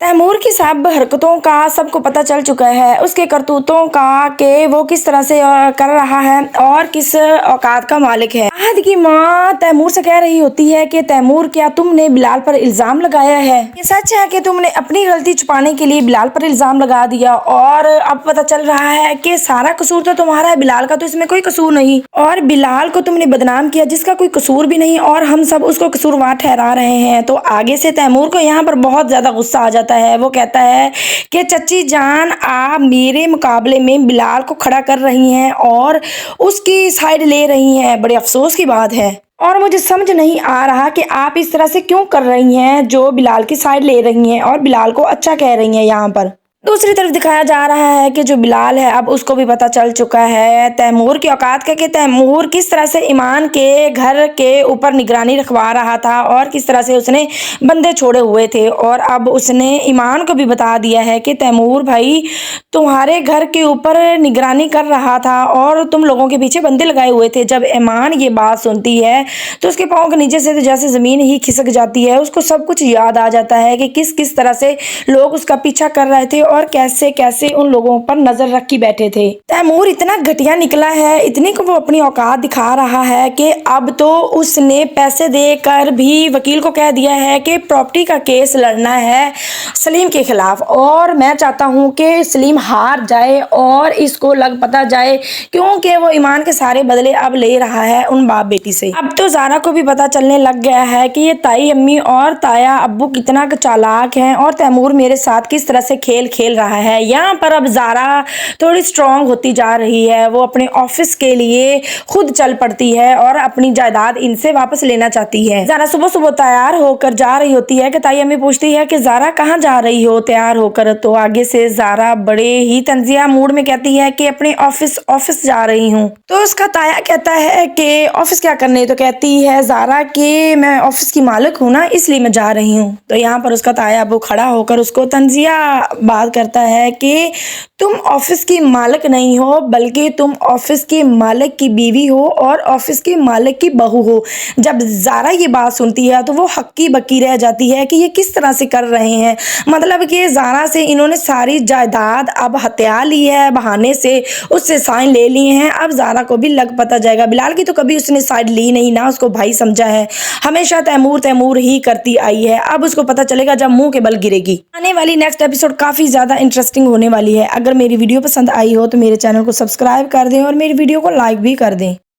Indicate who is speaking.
Speaker 1: तैमूर की सब हरकतों का सबको पता चल चुका है, उसके करतूतों का कि वो किस तरह से कर रहा है और किस औकात का मालिक है। आहद की माँ तैमूर से कह रही होती है कि तैमूर, क्या तुमने बिलाल पर इल्जाम लगाया है? ये सच है कि तुमने अपनी गलती छुपाने के लिए बिलाल पर इल्जाम लगा दिया और अब पता चल रहा है कि सारा कसूर तो तुम्हारा है, बिलाल का तो इसमें कोई कसूर नहीं, और बिलाल को तुमने बदनाम किया जिसका कोई कसूर भी नहीं, और हम सब उसको कसूरवार ठहरा रहे हैं। तो आगे से तैमूर को यहाँ पर बहुत ज्यादा गुस्सा आ जाता है। वो कहता है कि चची जान, आप मेरे मुकाबले में बिलाल को खड़ा कर रही हैं और उसकी साइड ले रही हैं, बड़े अफसोस की बात है, और मुझे समझ नहीं आ रहा कि आप इस तरह से क्यों कर रही हैं, जो बिलाल की साइड ले रही हैं और बिलाल को अच्छा कह रही हैं। यहाँ पर दूसरी तरफ दिखाया जा रहा है कि जो बिलाल है अब उसको भी पता चल चुका है तैमूर की औकात का, कि तैमूर किस तरह से ईमान के घर के ऊपर निगरानी रखवा रहा था और किस तरह से उसने बंदे छोड़े हुए थे। और अब उसने ईमान को भी बता दिया है कि तैमूर भाई तुम्हारे घर के ऊपर निगरानी कर रहा था और तुम लोगों के पीछे बंदे लगाए हुए थे। जब ईमान ये बात सुनती है तो उसके पाँव के नीचे से तो जैसे जमीन ही खिसक जाती है, उसको सब कुछ याद आ जाता है कि किस किस तरह से लोग उसका पीछा कर रहे थे और कैसे कैसे उन लोगों पर नजर रखी बैठे थे। तैमूर इतना घटिया निकला है, इतनी को वो अपनी औकात दिखा रहा है कि अब तो उसने पैसे देकर भी वकील को कह दिया है कि प्रॉपर्टी का केस लड़ना है सलीम के खिलाफ, और मैं चाहता हूं कि सलीम हार जाए और इसको लग पता जाए, क्योंकि वो ईमान के सारे बदले अब ले रहा है उन बाप बेटी से। अब तो ज़ारा को भी पता चलने लग गया है कि ये ताई अम्मी और ताया अब्बू कितना चालाक हैं और तैमूर मेरे साथ किस तरह से खेल खेल रहा है। यहाँ पर अब ज़ारा थोड़ी स्ट्रांग होती जा रही है, वो अपने ऑफिस के लिए खुद चल पड़ती है और अपनी जायदाद इनसे वापस लेना चाहती है। ज़ारा सुबह सुबह तैयार होकर जा रही होती है कि ताई अम्मी पूछती है कि ज़ारा कहाँ जा रही हो तैयार होकर, तो आगे से ज़ारा बड़े ही तंजिया मूड में कहती है कि अपने ऑफिस जा रही हूँ। तो उसका ताया कहता है कि ऑफिस क्या करने, तो कहती है ज़ारा कि मैं ऑफिस की मालिक हूँ ना, इसलिए मैं जा रही हूँ। तो यहाँ पर उसका ताया वो खड़ा होकर उसको तंजिया बात करता है कि तुम ऑफिस की मालिक नहीं हो, बल्कि तुम ऑफिस के मालिक की बीवी हो और ऑफिस के मालिक की बहू हो। जब ज़ारा ये बात सुनती है तो वो हक्की बक्की रह जाती है कि ये किस तरह से कर रहे हैं, मतलब कि ज़ारा से इन्होंने सारी जायदाद अब हत्या ली है, बहाने से उससे साइन ले लिए हैं। अब ज़ारा को भी लग पता जाएगा, बिलाल की तो कभी उसने साइड ली नहीं, ना उसको भाई समझा है, हमेशा तैमूर तैमूर ही करती आई है। अब उसको पता चलेगा जब मुंह के बल गिरेगी। आने वाली नेक्स्ट एपिसोड काफ़ी ज़्यादा इंटरेस्टिंग होने वाली है। अगर मेरी वीडियो पसंद आई हो तो मेरे चैनल को सब्सक्राइब कर दें और मेरी वीडियो को लाइक भी कर दें।